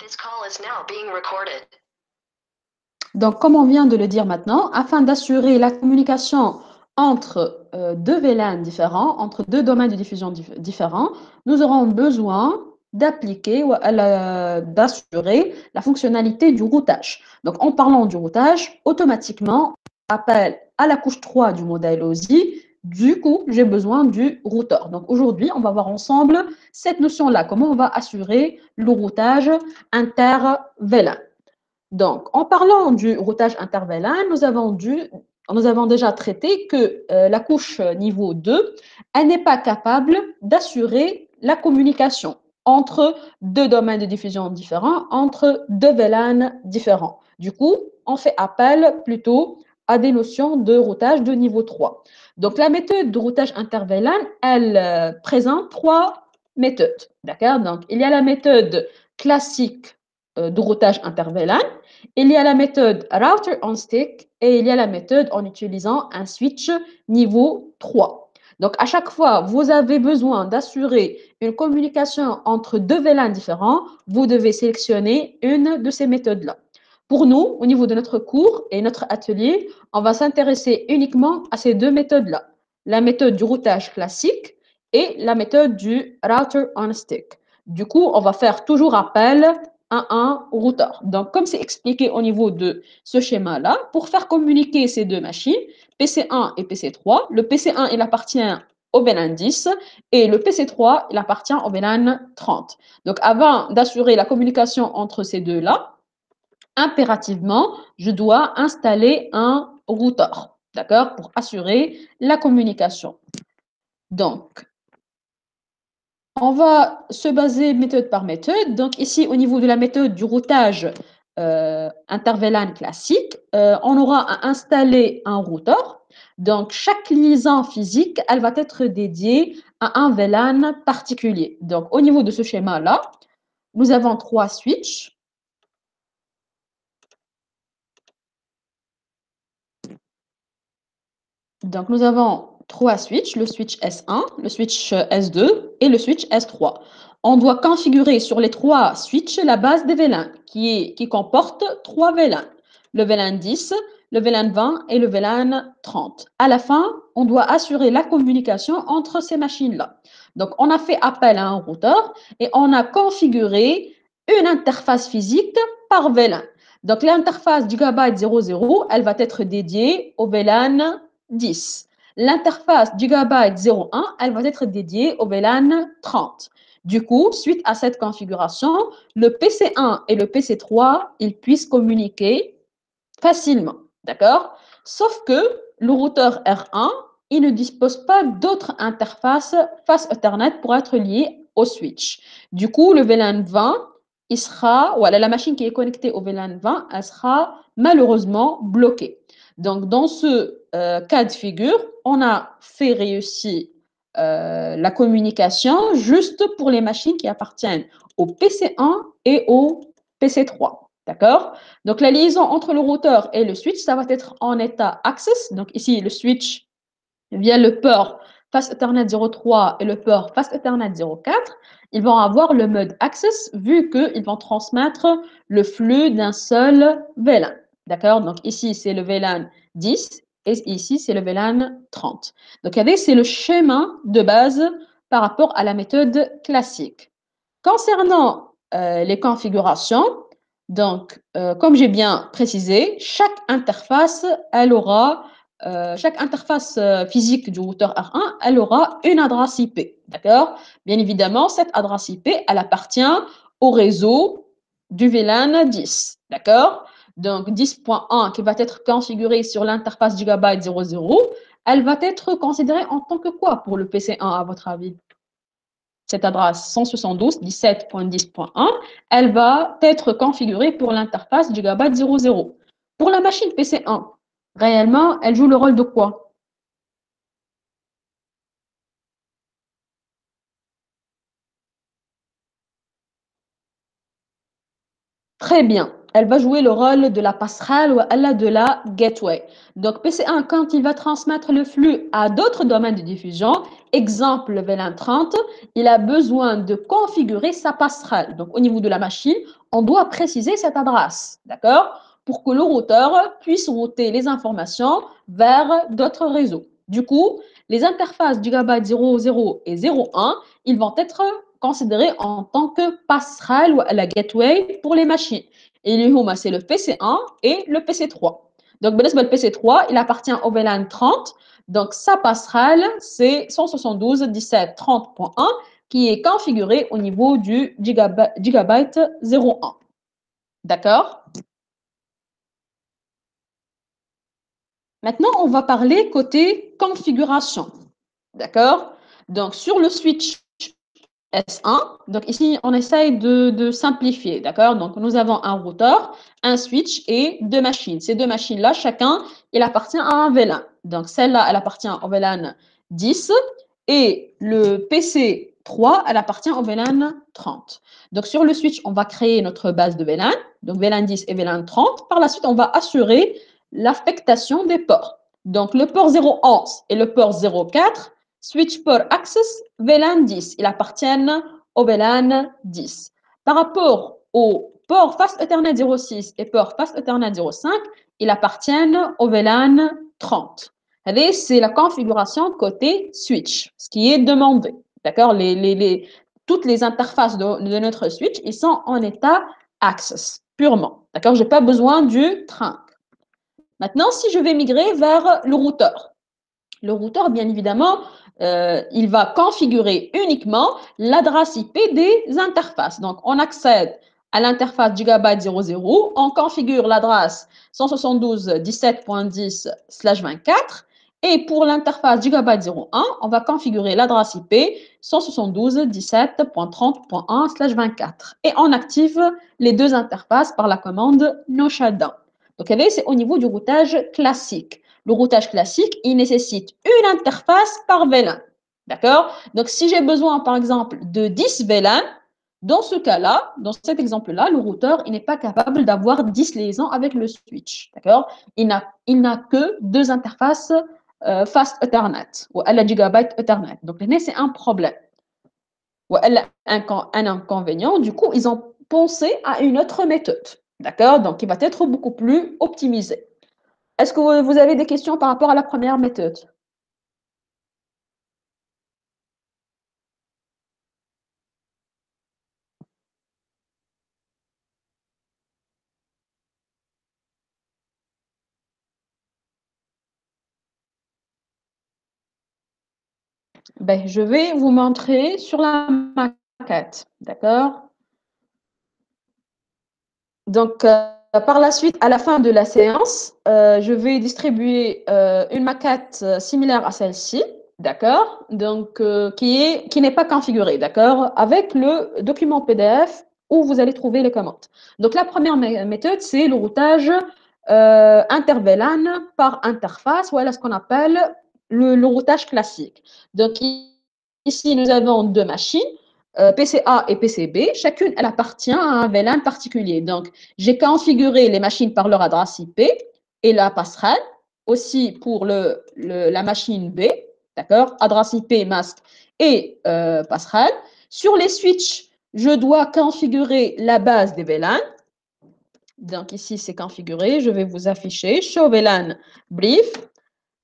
This call is now being recorded. Donc, comme on vient de le dire maintenant, afin d'assurer la communication entre deux VLAN différents, entre deux domaines de diffusion différents, nous aurons besoin d'appliquer ou d'assurer la fonctionnalité du routage. Donc, en parlant du routage, automatiquement, on appelle à la couche 3 du modèle OSI. Du coup, j'ai besoin du routeur. Donc, aujourd'hui, on va voir ensemble cette notion-là, comment on va assurer le routage inter-VLAN. Donc, en parlant du routage inter-VLAN, nous avons déjà traité que la couche niveau 2, elle n'est pas capable d'assurer la communication entre deux domaines de diffusion différents, entre deux VLAN différents. Du coup, on fait appel plutôt à des notions de routage de niveau 3. Donc, la méthode de routage inter-VLAN, elle présente trois méthodes. D'accord? Donc, il y a la méthode classique de routage inter-VLAN. Il y a la méthode router on stick et il y a la méthode en utilisant un switch niveau 3. Donc, à chaque fois, vous avez besoin d'assurer une communication entre deux VLAN différents, vous devez sélectionner une de ces méthodes-là. Pour nous, au niveau de notre cours et notre atelier, on va s'intéresser uniquement à ces deux méthodes-là. La méthode du routage classique et la méthode du router on stick. Du coup, on va faire toujours appel à un routeur. Donc, comme c'est expliqué au niveau de ce schéma-là, pour faire communiquer ces deux machines, PC1 et PC3, le PC1, il appartient au VLAN 10 et le PC3, il appartient au VLAN 30. Donc, avant d'assurer la communication entre ces deux-là, impérativement, je dois installer un routeur, d'accord, pour assurer la communication. Donc, on va se baser méthode par méthode. Donc ici, au niveau de la méthode du routage inter-VLAN classique, on aura à installer un routeur. Donc chaque liaison physique, elle va être dédiée à un VLAN particulier. Donc au niveau de ce schéma-là, nous avons trois switches. Donc nous avons trois switches, le switch S1, le switch S2 et le switch S3. On doit configurer sur les trois switches la base des VLAN qui comporte trois VLAN, le VLAN 10, le VLAN 20 et le VLAN 30. À la fin, on doit assurer la communication entre ces machines-là. Donc, on a fait appel à un routeur et on a configuré une interface physique par VLAN. Donc, l'interface Gigabyte 00, elle va être dédiée au VLAN 10. L'interface Gigabyte 01, elle va être dédiée au VLAN 30. Du coup, suite à cette configuration, le PC1 et le PC3, ils puissent communiquer facilement. D'accord? Sauf que le routeur R1, il ne dispose pas d'autre interface face Ethernet pour être lié au switch. Du coup, le VLAN 20, il sera, voilà, la machine qui est connectée au VLAN 20, elle sera malheureusement bloquée. Donc, dans ce cas de figure, on a fait réussir la communication juste pour les machines qui appartiennent au PC1 et au PC3. D'accord? Donc, la liaison entre le routeur et le switch, ça va être en état access. Donc, ici, le switch via le port Fast Ethernet 03 et le port Fast Ethernet 04, ils vont avoir le mode access vu qu'ils vont transmettre le flux d'un seul VLAN. D'accord? Donc, ici, c'est le VLAN 10 et ici, c'est le VLAN 30. Donc, regardez, c'est le schéma de base par rapport à la méthode classique. Concernant les configurations, donc, comme j'ai bien précisé, chaque interface physique du routeur R1, elle aura une adresse IP. D'accord? Bien évidemment, cette adresse IP, elle appartient au réseau du VLAN 10. D'accord? Donc, 10.1 qui va être configuré sur l'interface Gigabyte 00, elle va être considérée en tant que quoi pour le PC1, à votre avis? Cette adresse 172.17.10.1, elle va être configurée pour l'interface Gigabyte 00. Pour la machine PC1, réellement, elle joue le rôle de quoi? Très bien. elle va jouer le rôle de la passerelle ou elle a de la gateway. Donc, PC1, quand il va transmettre le flux à d'autres domaines de diffusion, exemple le VLAN 30, il a besoin de configurer sa passerelle. Donc, au niveau de la machine, on doit préciser cette adresse, d'accord? Pour que le routeur puisse router les informations vers d'autres réseaux. Du coup, les interfaces Gigabyte 00 et 01, ils vont être considérés en tant que passerelle ou la gateway pour les machines. Et c'est le PC1 et le PC3. Donc, le PC3, il appartient au VLAN 30. Donc, sa passerelle, c'est 172.17.30.1 qui est configuré au niveau du Gigabyte 01. D'accord? Maintenant, on va parler côté configuration. D'accord? Donc, sur le switch S1, donc ici, on essaye de simplifier. D'accord? Donc, nous avons un routeur, un switch et deux machines. Ces deux machines-là, chacun, il appartient à un VLAN. Donc, celle-là, elle appartient au VLAN 10 et le PC3, elle appartient au VLAN 30. Donc, sur le switch, on va créer notre base de VLAN, donc VLAN 10 et VLAN 30. Par la suite, on va assurer l'affectation des ports. Donc, le port 011 et le port 04, switch port access, VLAN 10. Ils appartiennent au VLAN 10. Par rapport au port Fast Ethernet 06 et port Fast Ethernet 05, ils appartiennent au VLAN 30. C'est la configuration côté switch, ce qui est demandé. D'accord? Toutes les interfaces de notre switch, ils sont en état access, purement. D'accord? Je n'ai pas besoin du trunk. Maintenant, si je vais migrer vers le routeur, bien évidemment, il va configurer uniquement l'adresse IP des interfaces. Donc, on accède à l'interface Gigabyte 00, on configure l'adresse 172.17.10/24 et pour l'interface Gigabyte 01, on va configurer l'adresse IP 172.17.30.1/24 et on active les deux interfaces par la commande no shutdown. Donc, c'est au niveau du routage classique. Le routage classique, il nécessite une interface par VLAN. D'accord? Donc, si j'ai besoin, par exemple, de 10 VLAN, dans ce cas-là, dans cet exemple-là, le routeur, il n'est pas capable d'avoir 10 liaisons avec le switch. D'accord? Il n'a que deux interfaces Fast Ethernet ou à la Gigabyte Ethernet. Donc, c'est un problème. Ou un inconvénient. Du coup, ils ont pensé à une autre méthode. D'accord? Donc, qui va être beaucoup plus optimisée. Est-ce que vous avez des questions par rapport à la première méthode? Ben, je vais vous montrer sur la maquette, d'accord? Donc, par la suite, à la fin de la séance, je vais distribuer une maquette similaire à celle-ci, d'accord? Donc, qui n'est pas configurée, d'accord? Avec le document PDF où vous allez trouver les commandes. Donc, la première méthode, c'est le routage interVLAN par interface, voilà ce qu'on appelle le routage classique. Donc, ici, nous avons deux machines. PCA et PCB, chacune, elle appartient à un VLAN particulier. Donc, j'ai configuré les machines par leur adresse IP et la passerelle, aussi pour la machine B, d'accord, adresse IP, masque et passerelle. Sur les switches, je dois configurer la base des VLAN. Donc, ici, c'est configuré. Je vais vous afficher Show VLAN Brief.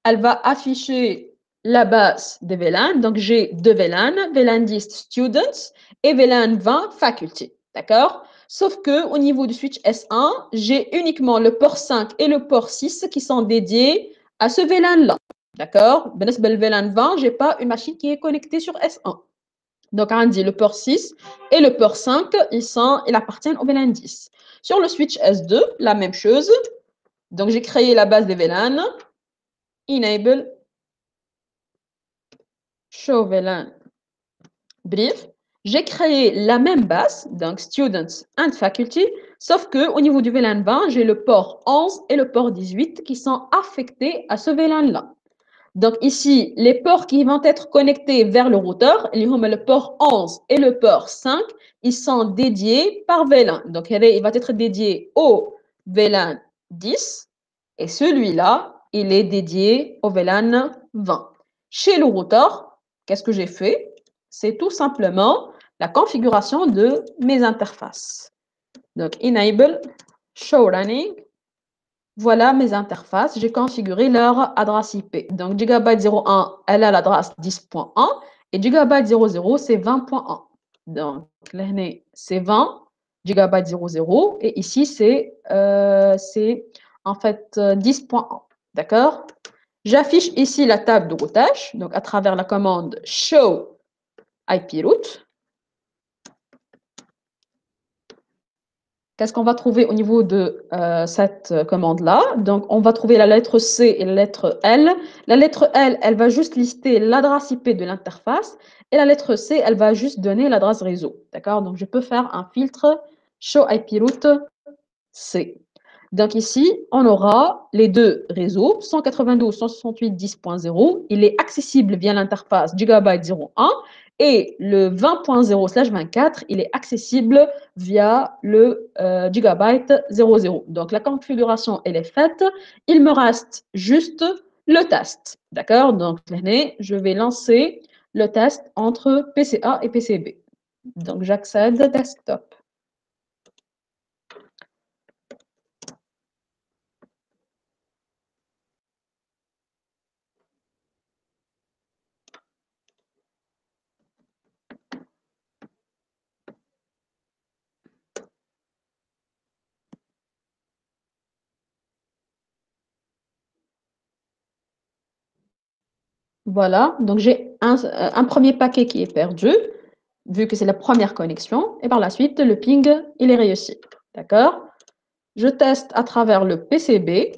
Elle va afficher la base des VLAN. Donc, j'ai deux VLAN, VLAN 10 Students et VLAN 20 Faculty. D'accord? Sauf qu'au niveau du switch S1, j'ai uniquement le port 5 et le port 6 qui sont dédiés à ce VLAN-là. D'accord? Le VLAN 20, je n'ai pas une machine qui est connectée sur S1. Donc, on dit le port 6 et le port 5, ils appartiennent au VLAN 10. Sur le switch S2, la même chose. Donc, j'ai créé la base des VLAN. Enable Show VLAN Brief. J'ai créé la même base, donc Students and Faculty, sauf qu'au niveau du VLAN 20, j'ai le port 11 et le port 18 qui sont affectés à ce VLAN-là. Donc ici, les ports qui vont être connectés vers le routeur, le port 11 et le port 5, ils sont dédiés par VLAN. Donc il va être dédié au VLAN 10 et celui-là, il est dédié au VLAN 20. Chez le routeur, qu'est-ce que j'ai fait? C'est tout simplement la configuration de mes interfaces. Donc enable, show running. Voilà mes interfaces. J'ai configuré leur adresse IP. Donc, Gigabyte 01, elle a l'adresse 10.1 et Gigabyte 00, c'est 20.1. Donc, là, c'est 20 Gigabyte 00 et ici, c'est en fait 10.1. D'accord? J'affiche ici la table de routage, donc à travers la commande show IP route. Qu'est-ce qu'on va trouver au niveau de cette commande-là? Donc, on va trouver la lettre C et la lettre L. La lettre L, elle va juste lister l'adresse IP de l'interface et la lettre C, elle va juste donner l'adresse réseau. D'accord? Donc, je peux faire un filtre show IP route C. Donc ici, on aura les deux réseaux, 192.168.10.0. Il est accessible via l'interface Gigabyte 01 et le 20.0/24, il est accessible via le Gigabyte 00. Donc la configuration, elle est faite. Il me reste juste le test. D'accord? Donc je vais lancer le test entre PCA et PCB. Donc j'accède desktop. Voilà, donc j'ai un premier paquet qui est perdu, vu que c'est la première connexion, et par la suite, le ping, il est réussi. D'accord? Je teste à travers le PCB.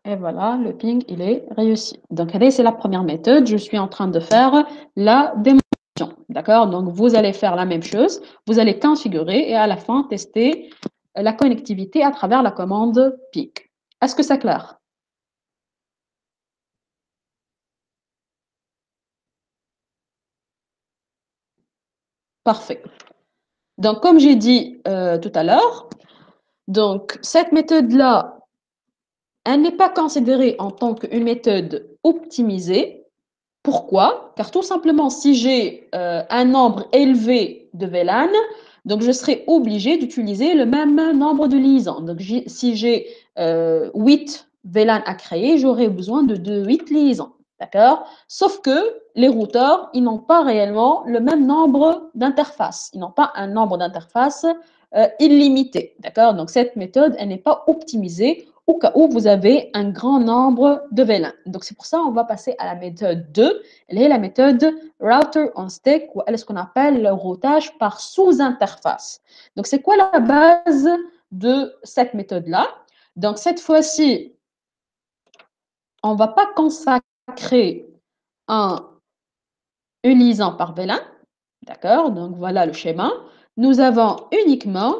Et voilà, le ping, il est réussi. Donc, c'est la première méthode. Je suis en train de faire la démonstration. D'accord? Donc, vous allez faire la même chose. Vous allez configurer et à la fin, tester la connectivité à travers la commande ping. Est-ce que c'est clair? Parfait. Donc, comme j'ai dit tout à l'heure, donc cette méthode-là, elle n'est pas considérée en tant qu'une méthode optimisée. Pourquoi? Car tout simplement, si j'ai un nombre élevé de VLAN, donc je serai obligé d'utiliser le même nombre de liaisons. Donc, si j'ai 8 VLAN à créer, j'aurai besoin de 8 liaisons. D'accord? Sauf que les routeurs, ils n'ont pas réellement le même nombre d'interfaces. Ils n'ont pas un nombre d'interfaces illimité. D'accord? Donc, cette méthode, elle n'est pas optimisée au cas où vous avez un grand nombre de VLAN. Donc, c'est pour ça qu'on va passer à la méthode 2. Elle est la méthode router on stick, ou ce qu'on appelle le routage par sous-interface. Donc, c'est quoi la base de cette méthode-là? Donc, cette fois-ci, on ne va pas consacrer une liaison par VLAN. D'accord? Donc, voilà le schéma. Nous avons uniquement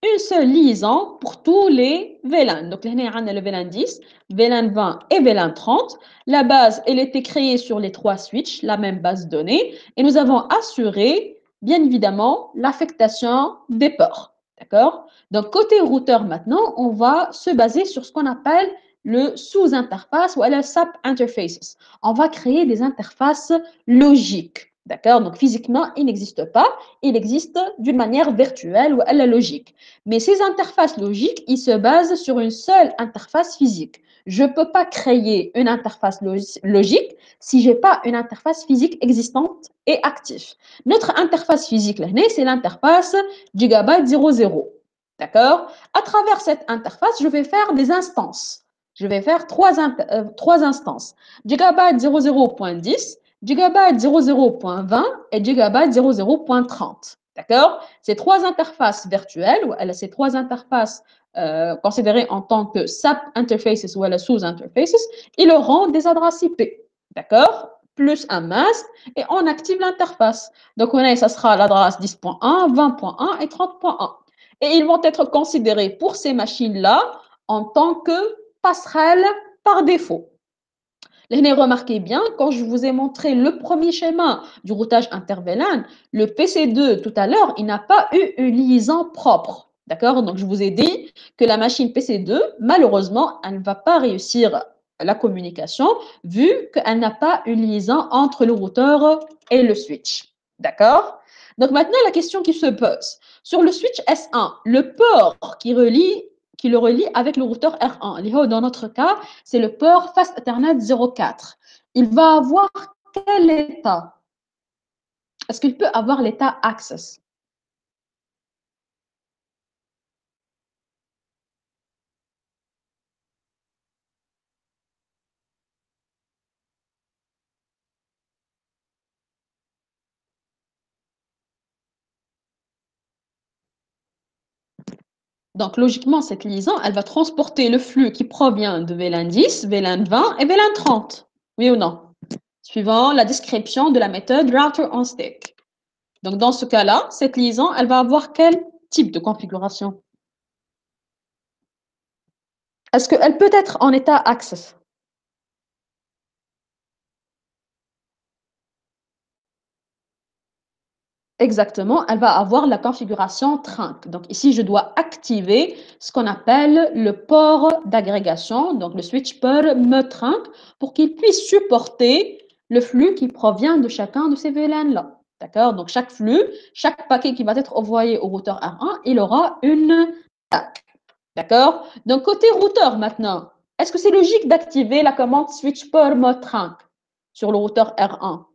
une seule liaison pour tous les VLAN. Donc, là, on a le VLAN 10, VLAN 20 et VLAN 30. La base, elle était créée sur les 3 switches, la même base de données. Et nous avons assuré, bien évidemment, l'affectation des ports. D'accord? Donc, côté routeur maintenant, on va se baser sur ce qu'on appelle le sous-interface ou la sub-interfaces. On va créer des interfaces logiques. D'accord? Donc, physiquement, il n'existe pas. Il existe d'une manière virtuelle ou à la logique. Mais ces interfaces logiques, ils se basent sur une seule interface physique. Je ne peux pas créer une interface logique si je n'ai pas une interface physique existante et active. Notre interface physique, c'est l'interface Gigabyte 00. D'accord? À travers cette interface, je vais faire des instances. Je vais faire trois instances. Gigabyte 00.10, Gigabyte 00.20 et Gigabyte 00.30. D'accord? Ces trois interfaces virtuelles, ou ces trois interfaces considérées en tant que SAP interfaces ou sous-interfaces, ils auront des adresses IP. D'accord? Plus un masque et on active l'interface. Donc, ça sera l'adresse 10.1, 20.1 et 30.1. et ils vont être considérés pour ces machines-là en tant que passerelles par défaut. Remarquez bien, quand je vous ai montré le premier schéma du routage interVLAN, le PC2 tout à l'heure, il n'a pas eu une liaison propre. D'accord? Donc, je vous ai dit que la machine PC2, malheureusement, elle ne va pas réussir la communication vu qu'elle n'a pas une liaison entre le routeur et le switch. D'accord? Donc, maintenant, la question qui se pose. Sur le switch S1, le port qui le relie avec le routeur R1, dans notre cas, c'est le port Fast Ethernet 04. Il va avoir quel état? Est-ce qu'il peut avoir l'état Access? Donc, logiquement, cette liaison, elle va transporter le flux qui provient de VLAN 10, VLAN 20 et VLAN 30. Oui ou non? Suivant la description de la méthode router on stick. Donc, dans ce cas-là, cette liaison, elle va avoir quel type de configuration? Est-ce qu'elle peut être en état Access? Exactement, elle va avoir la configuration trunk. Donc ici, je dois activer ce qu'on appelle le port d'agrégation, donc le switch port me trunk, pour qu'il puisse supporter le flux qui provient de chacun de ces VLAN-là. D'accord? Donc chaque flux, chaque paquet qui va être envoyé au routeur R1, il aura une TAC. D'accord? Donc côté routeur maintenant, est-ce que c'est logique d'activer la commande switch port mode trunk sur le routeur R1?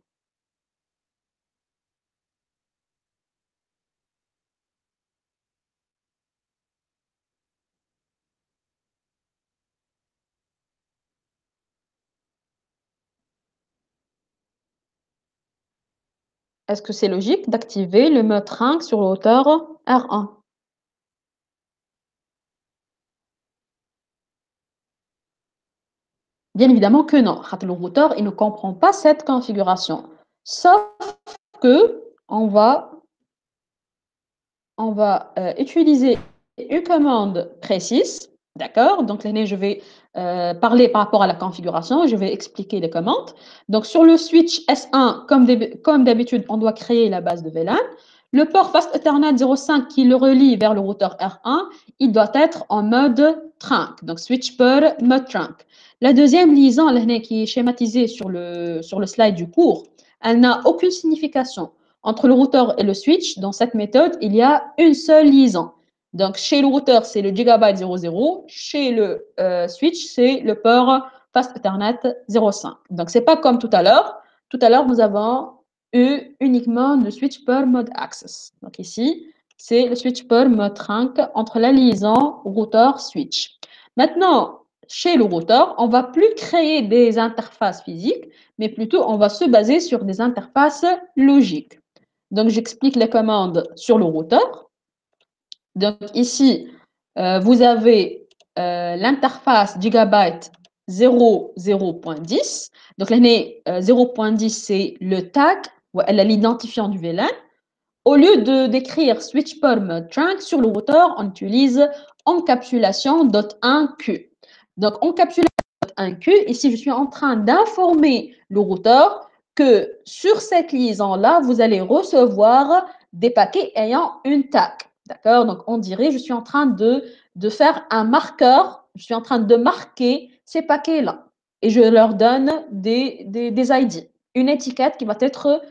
Est-ce que c'est logique d'activer le mode trunk sur le routeur R1? Bien évidemment que non. Le routeur, il ne comprend pas cette configuration. Sauf que on va utiliser une commande précise, d'accord? Donc, là, je vais parler par rapport à la configuration, je vais expliquer les commandes. Donc, sur le switch S1, comme d'habitude, on doit créer la base de VLAN. Le port Fast Ethernet 05 qui le relie vers le routeur R1, il doit être en mode trunk, donc switch port mode trunk. La deuxième liaison, qui est schématisée sur le slide du cours, elle n'a aucune signification. Entre le routeur et le switch, dans cette méthode, il y a une seule liaison. Donc, chez le routeur, c'est le gigabyte 00. Chez le switch, c'est le port Fast Ethernet 05. Donc, ce n'est pas comme tout à l'heure. Tout à l'heure, nous avons eu uniquement le switch port mode access. Donc, ici, c'est le switch port mode trunk entre la liaison routeur-switch. Maintenant, chez le routeur, on ne va plus créer des interfaces physiques, mais plutôt on va se baser sur des interfaces logiques. Donc, j'explique les commandes sur le routeur. Donc, ici, vous avez l'interface Gigabyte 00.10. Donc, l'année 0.10, c'est le tag, ou l'identifiant du VLAN. Au lieu d'écrire switch perm trunk sur le routeur, on utilise encapsulation.1q. Donc, encapsulation.1q, ici, je suis en train d'informer le routeur que sur cette liaison-là, vous allez recevoir des paquets ayant une tag. D'accord? Donc, on dirait, je suis en train de faire un marqueur, je suis en train de marquer ces paquets-là. Et je leur donne des ID, une étiquette qui va être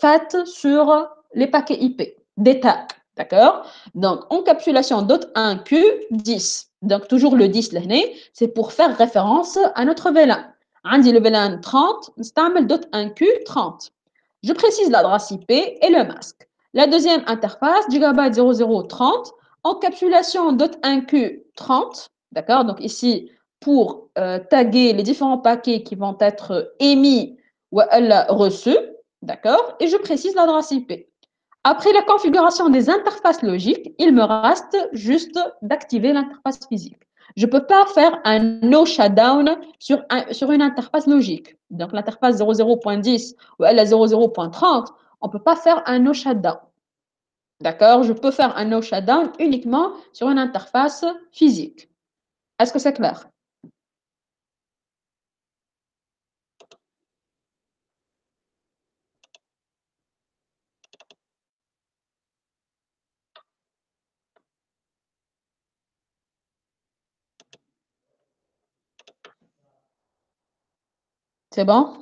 faite sur les paquets IP, des tags. D'accord? Donc, encapsulation.1q 10. Donc, toujours le 10, c'est pour faire référence à notre VLAN. عندي le VLAN 30, نستعمل .1q 30. Je précise l'adresse IP et le masque. La deuxième interface, gigabyte 0030, encapsulation.1q 30. D'accord? Donc, ici, pour taguer les différents paquets qui vont être émis ou reçus. D'accord? Et je précise l'adresse IP. Après la configuration des interfaces logiques, il me reste juste d'activer l'interface physique. Je ne peux pas faire un no shutdown sur une interface logique. Donc, l'interface 00.10 ou la 00.30, on ne peut pas faire un no shutdown. D'accord? Je peux faire un no shutdown uniquement sur une interface physique. Est-ce que c'est clair? C'est bon?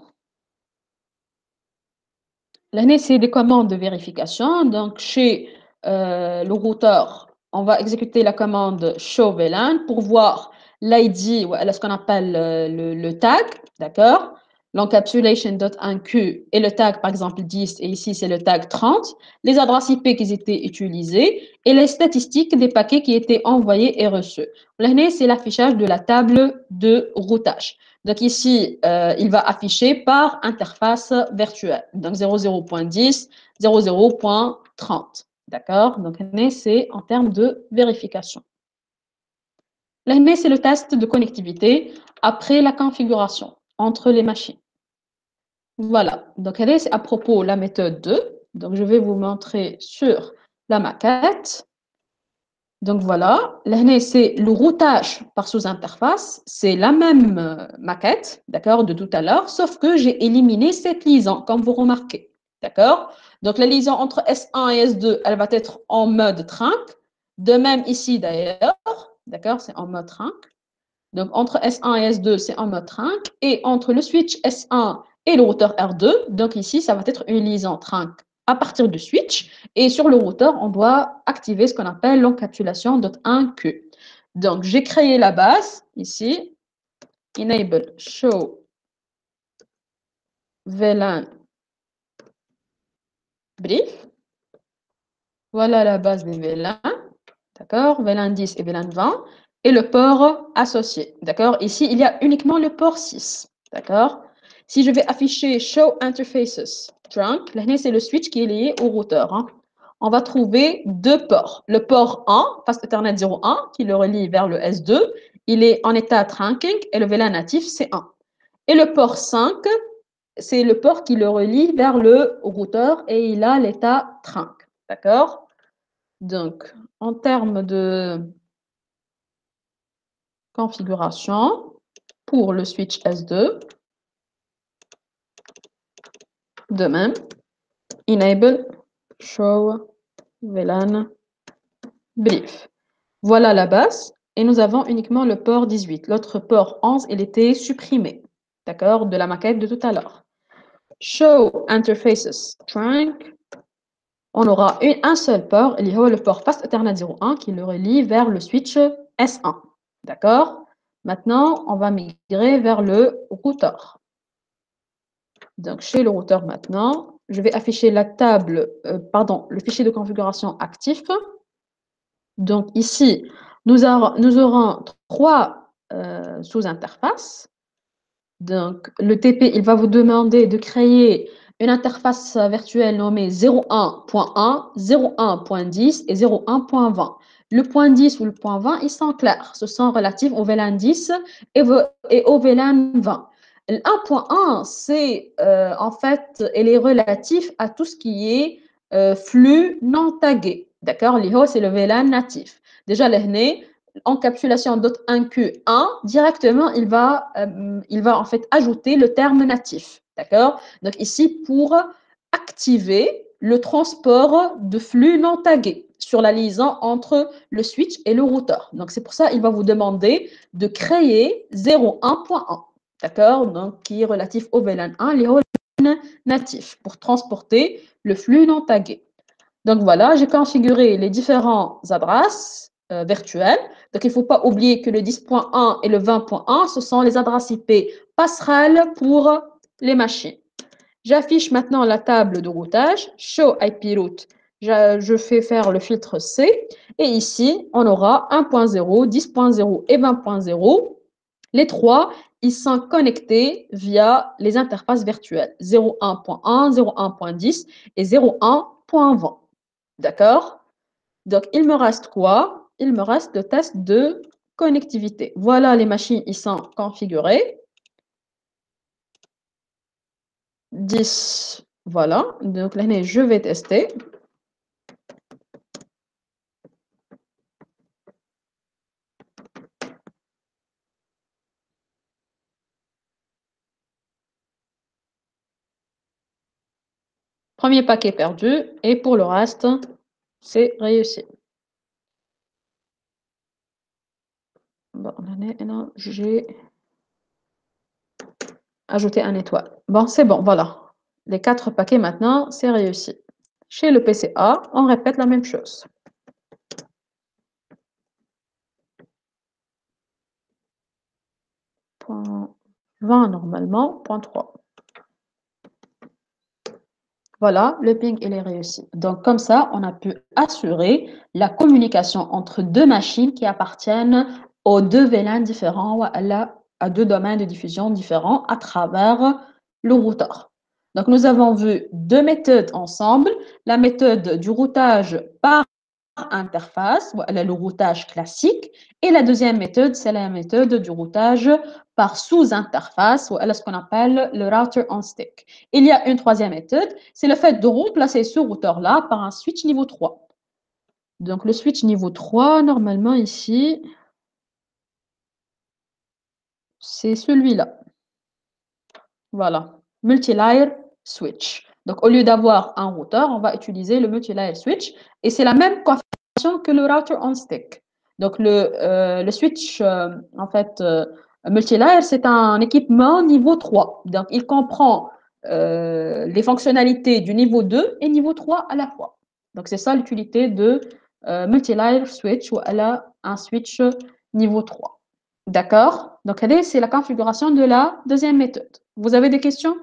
Là, c'est des commandes de vérification. Donc, chez le routeur, on va exécuter la commande show VLAN pour voir l'ID, ou ce qu'on appelle le tag, d'accord? L'encapsulation.enqueue et le tag, par exemple, 10, et ici, c'est le tag 30, les adresses IP qui étaient utilisées et les statistiques des paquets qui étaient envoyés et reçus. Là, c'est l'affichage de la table de routage. Donc ici, il va afficher par interface virtuelle. Donc 00.10, 00.30. D'accord? Donc c'est en termes de vérification. Là, c'est le test de connectivité après la configuration entre les machines. Voilà. Donc c'est à propos de la méthode 2. Donc je vais vous montrer sur la maquette. Donc voilà, là c'est le routage par sous-interface, c'est la même maquette, d'accord, de tout à l'heure, sauf que j'ai éliminé cette liaison, comme vous remarquez, d'accord. Donc la liaison entre S1 et S2, elle va être en mode trunk, de même ici d'ailleurs, d'accord, c'est en mode trunk. Donc entre S1 et S2, c'est en mode trunk, et entre le switch S1 et le routeur R2, donc ici, ça va être une liaison trunk à partir du switch. Et sur le routeur, on doit activer ce qu'on appelle l'encapsulation .1Q. Donc, j'ai créé la base ici. Enable show VLAN brief. Voilà la base des VLAN. D'accord? VLAN 10 et VLAN 20. Et le port associé. D'accord? Ici, il y a uniquement le port 6. D'accord? Si je vais afficher Show Interfaces Trunk, là, c'est le switch qui est lié au routeur. Hein. On va trouver deux ports. Le port 1, Fast Ethernet 01, qui le relie vers le S2, il est en état trunking et le VLAN natif, c'est 1. Et le port 5, c'est le port qui le relie vers le routeur et il a l'état trunk. D'accord? Donc, en termes de configuration, pour le switch S2, de même, enable show VLAN brief. Voilà la base et nous avons uniquement le port 18. L'autre port 11, il était supprimé, d'accord, de la maquette de tout à l'heure. Show interfaces trunk, on aura un seul port, il y aura le port Fast Ethernet 01 qui le relie vers le switch S1, d'accord. Maintenant, on va migrer vers le routeur. Donc, chez le routeur maintenant, je vais afficher la table, le fichier de configuration actif. Donc, ici, nous aurons trois sous-interfaces. Donc, le TP, il va vous demander de créer une interface virtuelle nommée 01.1, 01.10 et 01.20. Le point 10 ou le point 20, ils sont clairs. Ce sont relatifs au VLAN 10 et au VLAN 20. Le 1.1, c'est en fait, elle est relatif à tout ce qui est flux non tagué. D'accord? L'IHO, c'est le VLAN natif. Déjà, l'EHNE, encapsulation .1Q1, directement, il va en fait ajouter le terme natif. D'accord? Donc ici, pour activer le transport de flux non tagués sur la liaison entre le switch et le routeur. Donc c'est pour ça qu'il va vous demander de créer 01.1. D'accord? Donc qui est relatif au VLAN 1, les VLAN natifs pour transporter le flux non tagué. Donc voilà, j'ai configuré les différentes adresses virtuelles. Donc il ne faut pas oublier que le 10.1 et le 20.1, ce sont les adresses IP passerelles pour les machines. J'affiche maintenant la table de routage, Show IP Route. Je fais faire le filtre C. Et ici, on aura 1.0, 10.0 et 20.0. Les trois, ils sont connectés via les interfaces virtuelles 01.1, 01.10 et 01.20. D'accord? Donc, il me reste quoi? Il me reste le test de connectivité. Voilà, les machines, ils sont configurées. 10, voilà. Donc, là, je vais tester. Premier paquet perdu et pour le reste, c'est réussi. Bon, j'ai ajouté un étoile. Bon, c'est bon, voilà. Les 4 paquets maintenant, c'est réussi. Chez le PCA, on répète la même chose. Point 20 normalement, point 3. Voilà, le ping, il est réussi. Donc, comme ça, on a pu assurer la communication entre deux machines qui appartiennent aux deux VLAN différents, ou à deux domaines de diffusion différents à travers le routeur. Donc, nous avons vu deux méthodes ensemble. La méthode du routage par interface, voilà le routage classique. Et la deuxième méthode, c'est la méthode du routage par sous-interface, voilà ce qu'on appelle le router on stick. Il y a une troisième méthode, c'est le fait de remplacer ce routeur-là par un switch niveau 3. Donc le switch niveau 3, normalement ici, c'est celui-là. Voilà, multi-layer switch. Donc au lieu d'avoir un routeur, on va utiliser le multi-layer switch et c'est la même configuration que le router on stick. Donc le switch, en fait, multi-layer, c'est un équipement niveau 3. Donc il comprend les fonctionnalités du niveau 2 et niveau 3 à la fois. Donc c'est ça l'utilité de multi-layer switch ou un switch niveau 3. D'accord? Donc, c'est la configuration de la deuxième méthode. Vous avez des questions?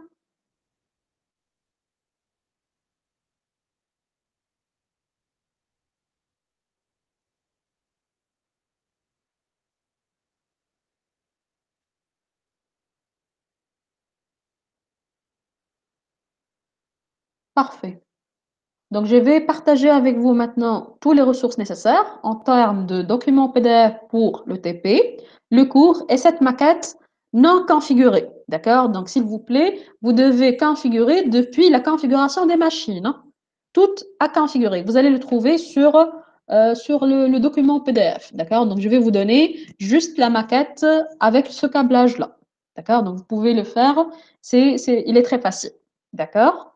Parfait. Donc, je vais partager avec vous maintenant toutes les ressources nécessaires en termes de documents PDF pour le TP, le cours et cette maquette non configurée. D'accord? Donc, s'il vous plaît, vous devez configurer depuis la configuration des machines, hein. Tout à configurer. Vous allez le trouver sur le document PDF. D'accord? Donc, je vais vous donner juste la maquette avec ce câblage-là. D'accord? Donc, vous pouvez le faire. Il est très facile. D'accord?